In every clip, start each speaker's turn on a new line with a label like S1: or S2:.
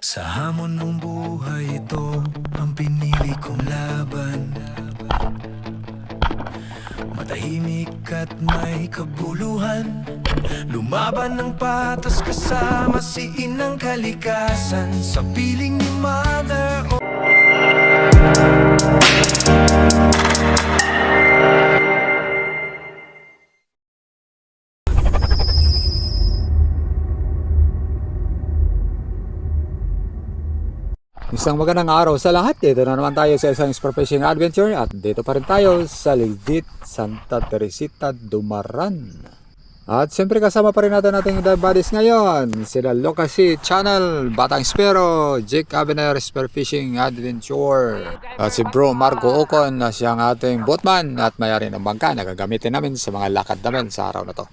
S1: Sa hamon ng buhay ito, ang pinili kong laban. Matahimik at may kabuluhan, lumaban ng patas kasama si Inang Kalikasan. Sa piling ni Mother
S2: Isang magandang araw sa lahat. Dito na naman tayo sa isang Spearfishing Adventure at dito pa rin tayo sa Legit Santa Teresita, Dumaran. At siyempre kasama pa rin natin ating dive buddies ngayon. Sila Locacy Channel, Batang Spero, Jake Avener Spearfishing Adventure. At si Bro Marco Ocon na siyang ating boatman at mayari ng bangka na gagamitin namin sa mga lakad namin sa araw na to.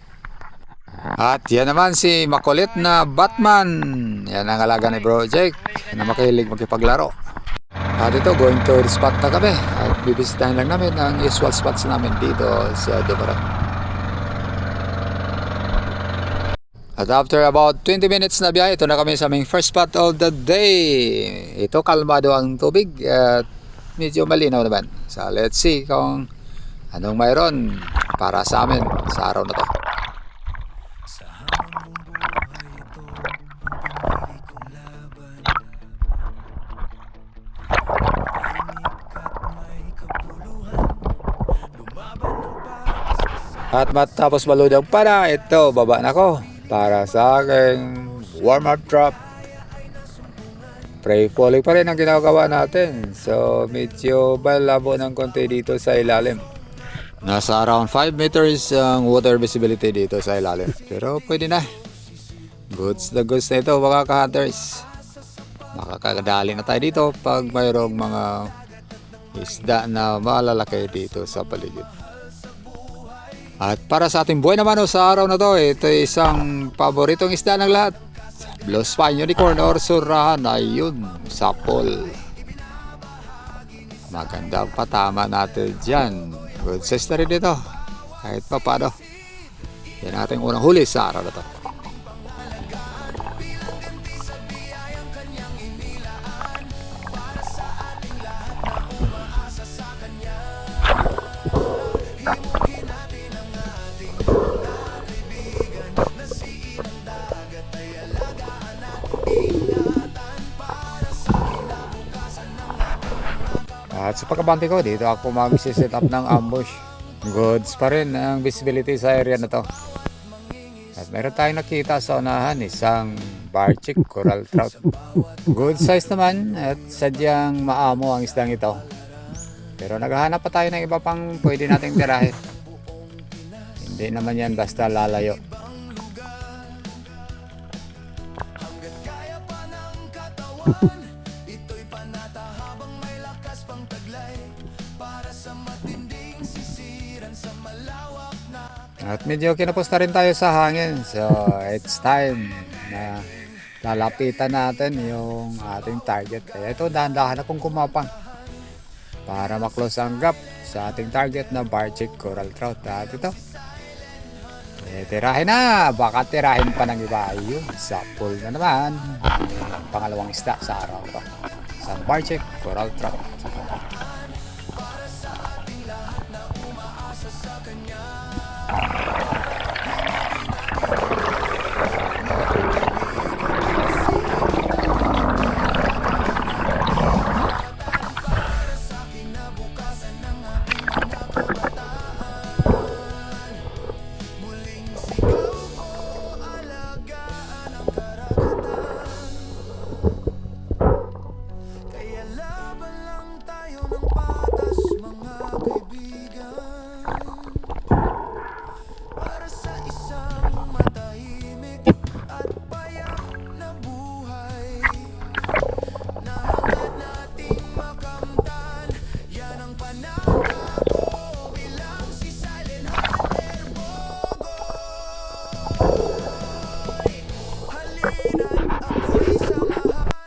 S2: At yan naman si makulit na Batman. Yan ang alaga ni Bro Jake na makihilig makipaglaro. At ito, going to the spot na kami. At bibisitahin lang namin ang usual spots namin dito sa Dumaran. At after about 20 minutes na biyahe, ito na kami sa aming first spot of the day. Ito, kalmado ang tubig at medyo malinaw naman. So let's see kung anong mayroon para sa amin sa araw na to. At matapos maludog para, ito, baba na ko para sa aking warm-up drop. Pray pulling pa rin ang ginagawa natin. So, medyo malabo ng konti dito sa ilalim. Nasa around 5 meters ang water visibility dito sa ilalim. Pero pwede na. Goods na ito, mga ka-hunters. Makakadali na tayo dito pag mayroong mga isda na malalaki dito sa paligid. At para sa ating buhay naman sa araw na to, ito isang paboritong isda ng lahat. Blue Spine Unicorn or Surahan. Ayun, sapol. Maganda patama natin dyan. Good size na rin dito. Kahit pa paano. Yan ating unang huli sa araw na to. At sa pagkabante ko, dito ako mag-set up ng ambush. Goods pa rin ang visibility sa area na to. At meron tayong nakita sa unahan, isang barchick coral trout. Good size naman at sadyang maamo ang isdang ito. Pero naghahanap pa tayo ng iba pang pwede nating tirahin. Hindi naman yan basta lalayo. At medyo kinapos na rin tayo sa hangin. So it's time na lalapitan natin yung ating target. Kaya ito, dahan-dahan akong kumapang para maklose ang gap sa ating target na barchick coral trout. At ito, tirahin na. Baka tirahin pa ng iba. Ayun, sapol na naman. Pangalawang isda sa araw ko. Isang barchick coral trout.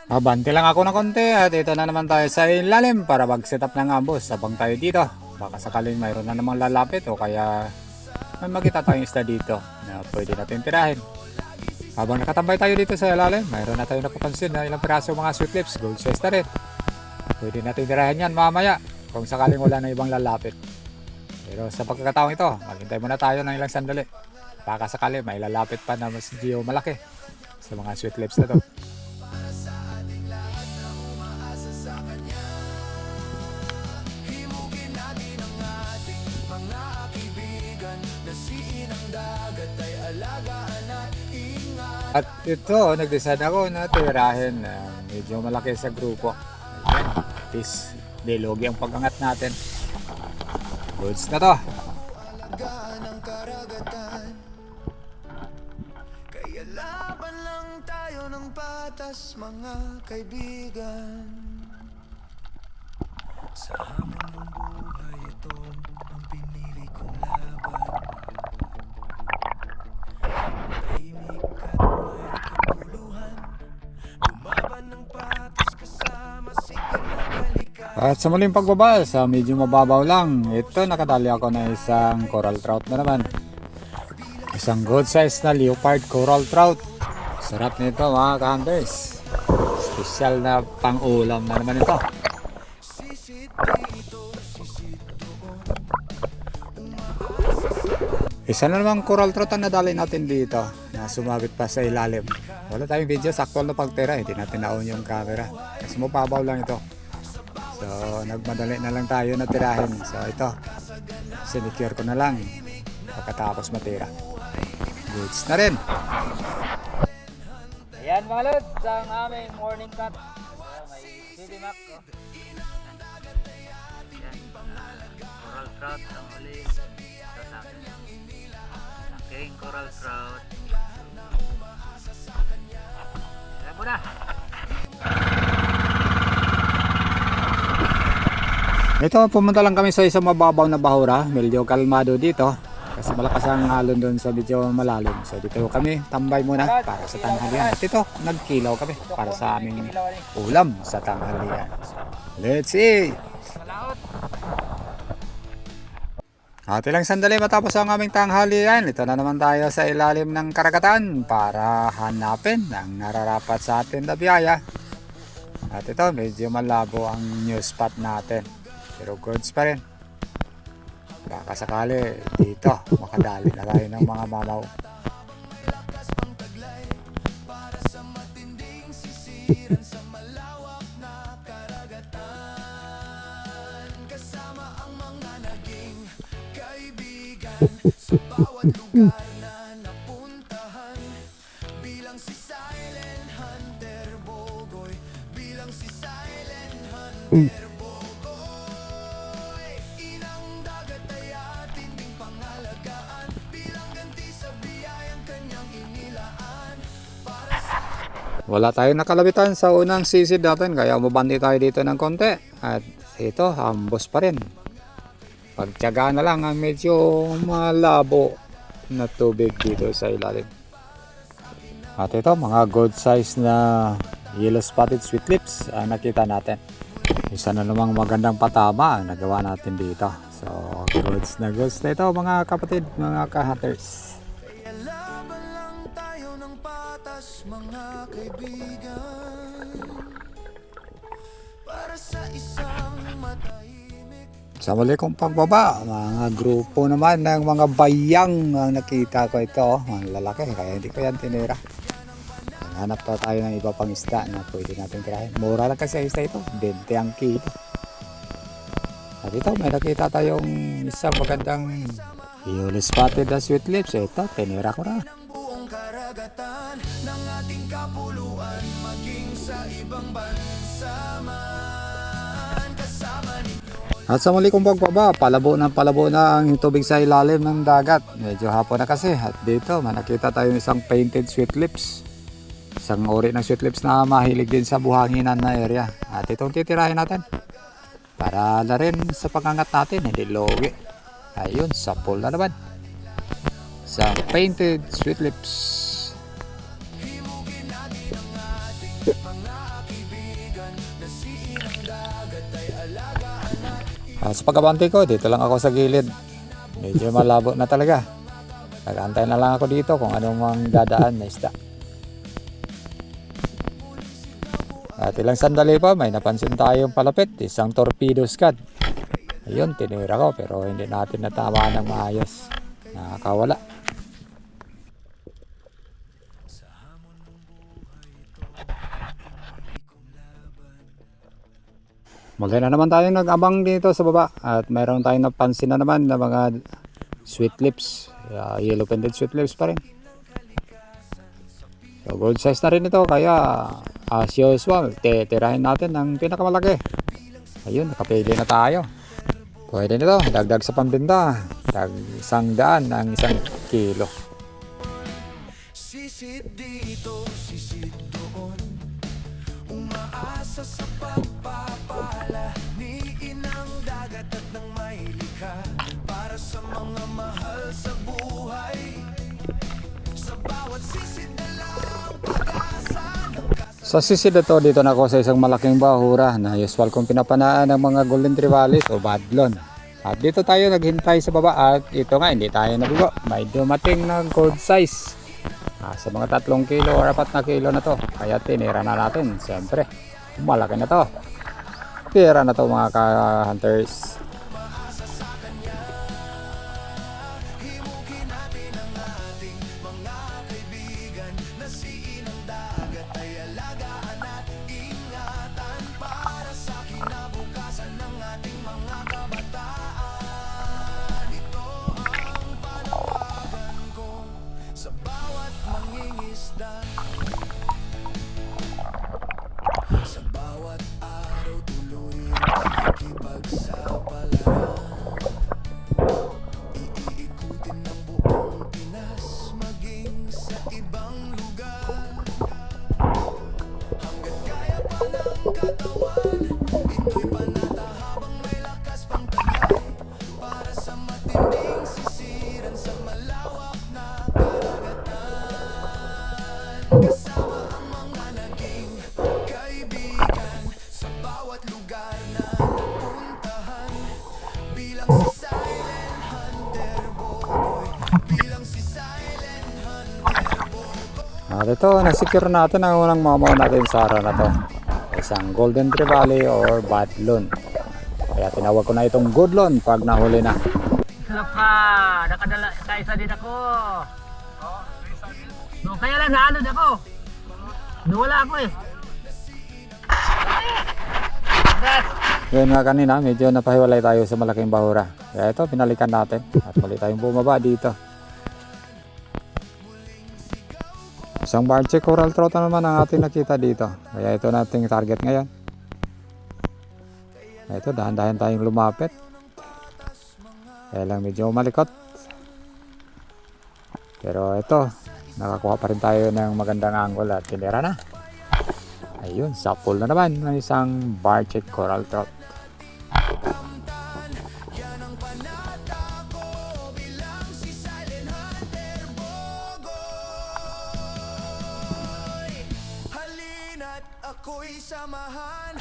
S2: Abante lang ako ng konti at ito na naman tayo sa ilalim para mag-set up ng ambush habang tayo dito. Baka sakaling mayroon na namang lalapit o kaya may makita tayong isda dito na pwede natin tirahin. Habang nakatambay tayo dito sa ilalim, mayroon na tayo napapansin na ilang piraso mga sweet lips, gold size na rin. Pwede natin tirahan yan mamaya kung sakaling wala na ibang lalapit. Pero sa pagkakataong ito, maghintay muna tayo ng ilang sandali. Baka sakali may lalapit pa na mas geo malaki sa mga sweet lips na to. At ito, nag-decide ako na tirahin na medyo malaki sa grupo. Ayan, at least dilogi ang pag-angat natin. Goods na to.
S1: Kaya laban lang tayo ng patas, mga kaibigan. Sa hamon ng buhay ito, ang pinili kong laban. Tahimik at may kapuluhan, lumaban ng patas kasama sigil ng kalikan.
S2: At sa muling pagbaba, sa medyo mababaw lang, ito nakadali ako na isang coral trout na naman. Isang good size na leopard coral trout. Sarap nito mga ka-hunters. Special na pang-ulam na naman ito. Isa na namang coral trout ang nadali natin dito na sumabit pa sa ilalim. Wala tayong video, sakto na pagtira. Hindi natin naon yung camera kasi mababaw lang ito. So nagmadali na lang tayo na tirahin. So ito, sinicure ko na lang pagkatapos matira. Goods na rin.
S3: Ayan mga lods, ang aming morning cut. May CD Mac. Oh. Ayan, coral trout ang huli. Ito sa akin. Aking coral trout. Ayan muna.
S2: Ito, pumunta lang kami sa isang mababaw na bahura. Medyo kalmado dito. Kasi malakas ang alon doon sa medyo malalim. So dito kami, tambay muna para sa tanghalian. At ito, nagkilaw kami para sa aming ulam sa tanghalian. Let's eat! At ilang sandali matapos ang aming tanghalian, ito na naman tayo sa ilalim ng karagatan para hanapin ang nararapat sa atin na biyaya. At ito, medyo malabo ang new spot natin. Pero goods pa rin. Baka sakali dito makadali na tayo ng mga mamaw.
S1: Sa bawat lugar na napuntahan, bilang si Silent Hunter Bogoy, bilang si Silent Hunter Bogoy, inang dagat ay ating ding pangalagaan, bilang ganti sa biyayang kanyang inilaan.
S2: Wala tayong nakalabitan sa unang sisid natin kaya umabandi tayo dito ng konti. At ito, ambos pa rin. Pagtiyagaan na lang ang medyo malabo na tubig dito sa ilalim. At ito, mga good size na yellow spotted sweet lips ang nakita natin. Isa na namang magandang patama ang nagawa natin dito. So, goods na ito mga kapatid, mga ka-hunters.
S1: Kaya laban lang tayo ng patas, mga kaibigan, para sa isang matahimik.
S2: Sa muli kong pagbaba, mga grupo naman ng mga bayang ang nakita ko ito. Ang lalaki, kaya hindi ko yan tinira. Hanap pa tayo ng iba pang isda na pwede natin tirahin. Mura lang kasi isda ito, 20 ang kilo. At ito, may nakita tayong isang magandang yellow spotted na sweet lips. Ito, tinira ko na.
S1: Ng buong karagatan ng ating kapuluan, maging sa ibang bansa man, kasama ni.
S2: At sa muli kong pagbaba, palabo na ang tubig sa ilalim ng dagat. Medyo hapon na kasi. At dito, may nakita tayong isang painted sweet lips. Isang uri ng sweet lips na mahilig din sa buhanginan na area. At itong titirahin natin. Para na rin sa pag-angat natin, hindi logi. Ayun, sapol na naman. Sa painted sweet lips. Sa pagkabante ko, dito lang ako sa gilid. Medyo malabo na talaga. Nag-antay na lang ako dito kung anong mang dadaan na isda. At ilang sandali pa, may napansin tayong palapit, isang torpedo scud. Ayun, tinira ko pero hindi natin natama ng maayos. Nakakawala. Muli na naman tayong nag-abang dito sa baba at mayroon tayong napansin na naman na mga sweet lips. Yellow pendant sweet lips pa rin. So gold size na rin ito kaya as usual, titirahin natin ang pinakamalaki. Ayun, nakapili na tayo. Pwede nito, dagdag sa pambinta. Tag 100 ang 1 kilo.
S1: Sisid dito, sisid doon, umaasa sa pagpapala ni inang dagat at ng may likha para sa mga mahal sa buhay. Sa bawat sisid na lang pag-asa ng
S2: Sa sisid ito, dito na ako sa isang malaking bahura na usual kong pinapanaan ng mga golden trivalis o badlon. At dito tayo naghintay sa baba at ito nga hindi tayo nabigo. May dumating na gold size. Sa mga 3 kilo o 4 na kilo na to. Kaya tinira na natin. Siyempre, malaki na to. Pira na to mga ka-hunters.
S1: himugin natin ang ating mga kaibigan na si inang dagat ay alagaan at ingatan para sa kinabukasan ng ating mga kabataan. Ito ang panawagan ko sa bawat mangingisda, sa bawat araw tuloy pakikipagsapalaran. Iikutin ng buong Pinas maging sa ibang lugar. Hanggat kaya pa ng katawan, ito'y panata habang may lakas pang taglay para sa matinding sisiran sa malawak na karagatan. Kasama ang mga naging kaibigan sa bawat lugar na napuntahan, bilang si Silent Hunter Boy, bilang si Silent Hunter Boy.
S2: At ito, nasecure natin ang unang mamaw natin sa araw na to. Isang golden trevally or badlon. Kaya tinawag ko na itong goodlon pag nahuli na.
S3: Sarap ka! Nakadala sa isa din ako. No, kaya lang naano din ako. Nawala ako eh.
S2: Yun nga kanina, medyo napahiwalay tayo sa malaking bahura. Kaya ito, pinalikan natin. At muli tayong bumaba dito. Isang barche coral trout na naman ang ating nakita dito. Kaya ito nating target ngayon. Ito, dahan-dahan tayong lumapit. Kaya lang medyo malikot. Pero ito, nakakuha pa rin tayo ng magandang angle at tinira na. Ayun, sapul na naman ng isang barche coral trout.
S1: Yan ang panata ko bilang si Silent Hunter Bogoy. Halina't ako'y samahan,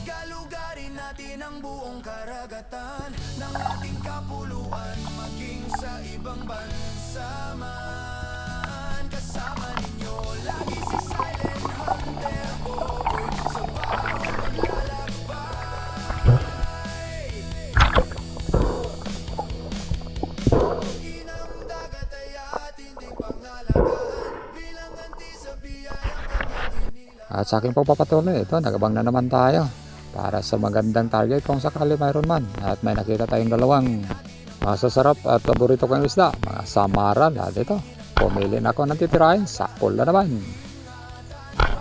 S1: galugarin natin ang buong karagatan ng ating kapuluan maging sa ibang bansa man. Kasama ninyo lagi si Silent Hunter Bogoy sa bawat paglalakbay. Inang dagat ay ating ding pangalagaan bilang anti sa biyayang kanyang inila.
S2: At sa aking pagpapatuloy, ito, nagabang na naman tayo para sa magandang target kung sakali mayroon man. At may nakita tayong dalawang masasarap at paborito kong isda, mga samaran. At ito, pumili na ako ng titirahin, sapul na naman.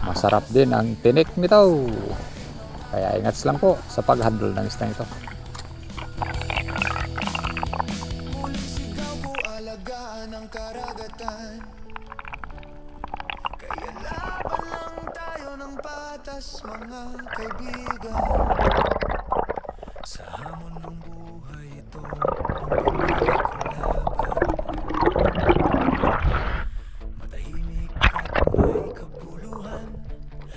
S2: Masarap din ang tinik nito. Kaya ingat lang po sa pag-handle ng isda ito.
S1: Muling sigaw ko, alagaan ang karagatan. Kaya laban lang tayo ng patas, mga kaibigan. Sa hamon ng buhay ito, ang pinilig ko laban. Matahimik at may kabuluhan,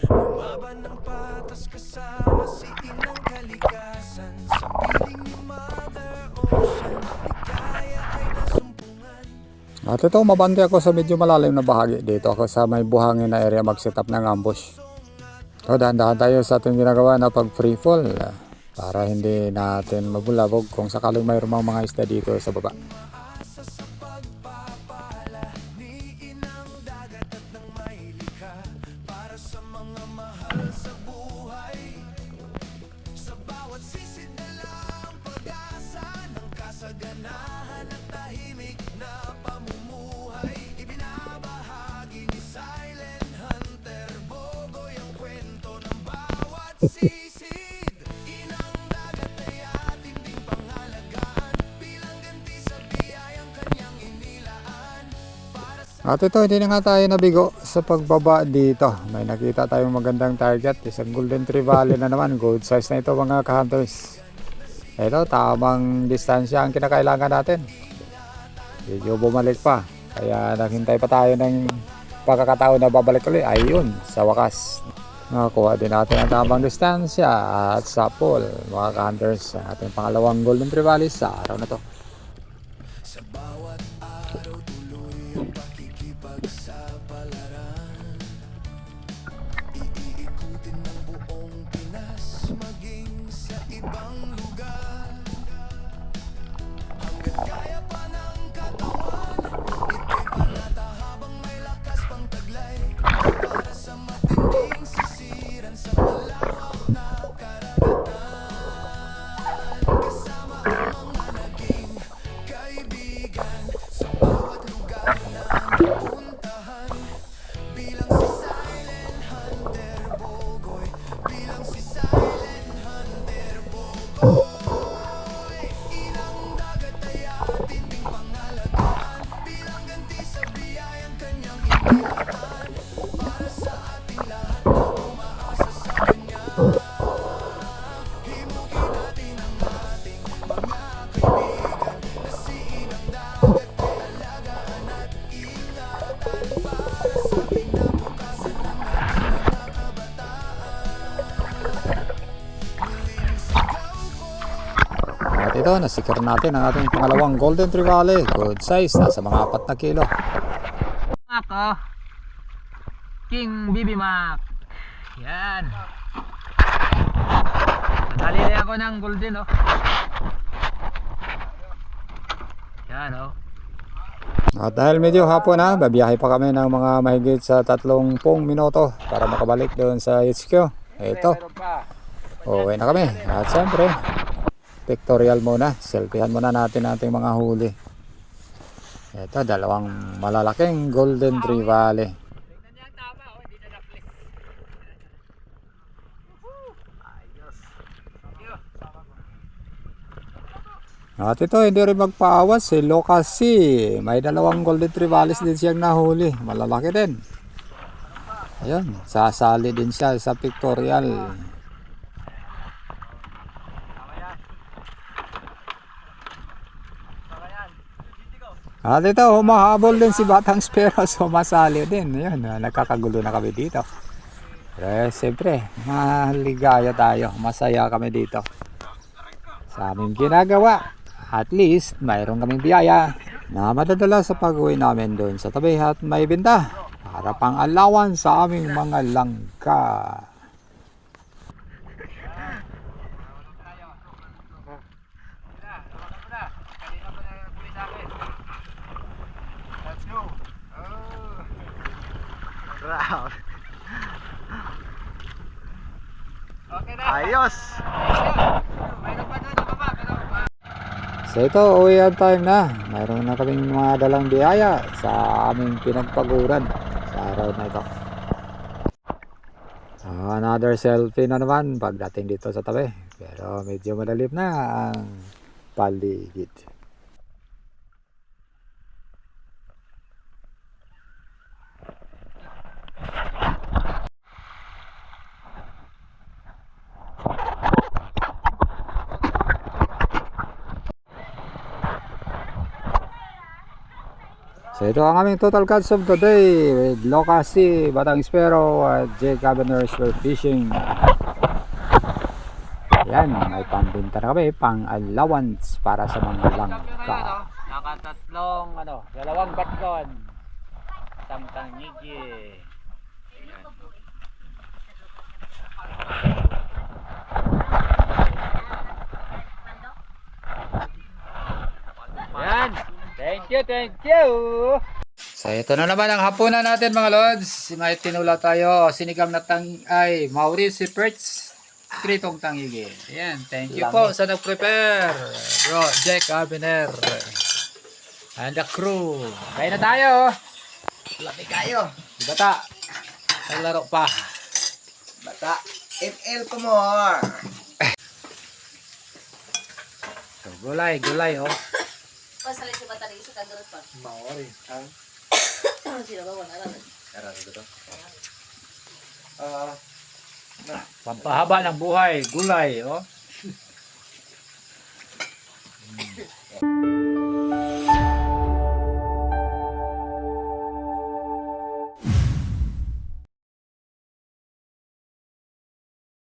S1: lumaban ng patas kasama si inang kalikasan. Sa piling ni Mother Ocean, ligaya ay nasumpungan.
S2: At ito, mabante ako sa medyo malalim na bahagi. Dito ako sa may buhangin na area mag-set up ng ambush. So, dahan-dahan tayo sa ating ginagawa na pag free fall para hindi natin mabulabog kung sakaling mayroong mga isda dito sa baba.
S1: Asa sa pagpapala ni inang dagat at ng may likha para sa mga mahal sa buhay. Sa bawat sisid na lang pag-asa ng kasaganahan at tahimik na pamumuhay. Ibinabahagi ni Silent Hunter Bogoy ang kwento ng bawat sisid. Inang dagat ay ating ding pangalagaan bilang ganti sa biyayang kanyang inilaan. Para sa
S2: At ito, hindi na nga tayo nabigo sa pagbaba dito. May nakita tayong magandang target. Isang golden trevally na naman. Good size na ito mga ka-hunters. Ito, tamang distansya ang kinakailangan natin. Medyo bumalik pa. Kaya naghintay pa tayo ng pagkakataon na babalik ulit. Ayun, sa wakas. Nakakuha din natin ang tamang distansya at sapol mga ka-hunters. Ang ating pangalawang golden trevally sa araw na to.
S1: Sa bawat araw tuloy ang pakikipagsapalaran. Iikutin ng buong Pinas maging sa ibang lugar. Hanggat kaya pa ng katawan, ito'y panata habang may lakas pang taglay. Para sa matinding sisiran sa malawak na karagatan. Kasama ang mga naging kaibigan sa bawat lugar na napuntahan. Bilang si Silent Hunter Bogoy, bilang si Silent Hunter Bogoy. Inang dagat ay ating ding pangalagaan bilang ganti sa biyayang kanyang inilaan. Para sa ating lahat na umaasa sa kanya, himukin natin ang ating mga kaibigan na si Inang Dagat ay alagaan at ingatan para sa kinabukasan ng ating mga kabataan. Muling sigaw ko.
S2: At ito, nasikir natin ang ating pangalawang golden trevally. Good size, nasa mga 4 na kilo.
S3: Ako, King BB Mac. Yan. Nadali na ako ng golden, oh. Yan, oh.
S2: At dahil medyo hapon na, babiyahe pa kami ng mga mahigit sa 30 minuto para makabalik doon sa HQ. Ito, okay na kami. At siyempre, pictorial muna. Selfiehan muna natin ating mga huli. Ito, dalawang malalaking golden trevally.
S3: Tingnan niya ang tama, oh. Hindi na na-flip. Ayos. Thank you.
S2: At ito, hindi rin magpaawas si Lokasi. May dalawang golden trevallies din siyang nahuli. Malalaki din. Ayun, sasali din siya sa pictorial.
S3: Tama yan. Tama yan.
S2: At ito, humahabol din si Batang Spero. Sumasali din. Ayun, nagkakagulo na kami dito. Pero siyempre, maligaya tayo. Masaya kami dito sa aming ginagawa. At least, mayroon kaming biyaya na madadala sa pag-uwi namin doon sa tabi at may binta para pang alawan sa aming mga langka.
S3: Let's go. Wow. Okay na. Ayos. Mayroon pa doon, baba.
S2: So ito, uwian time na. Mayroon na kaming mga dalang biyaya sa aming pinagpaguran sa araw na ito. Another selfie na naman pagdating dito sa tabi. Pero medyo madalim na ang paligid. So ito ang aming total catch of the day with Lokasi, Batang Spero at J. Governor Spear Fishing. Yan, may pambinta na kami, pang allowance para sa mga langka.
S3: Nakatatlong dalawang batkon. Isang tangigi. Thank you.
S2: So ito na naman ang hapunan natin mga lods. May tinula tayo. Sinigang na Maurice Perch. Kritong tangigi. Ayan. Thank you po sa nag-prepare. Bro, Jack Abiner. And the crew. Kain na tayo.
S4: Laki kayo.
S2: Bata. Naglaro pa.
S4: Bata. ML ko more.
S2: So, gulay oh.
S5: Pasalin si Batari sa kagurot pa.
S4: Maori.
S5: Sino ba wala lang?
S2: Pampahaba ng buhay. Gulay oh.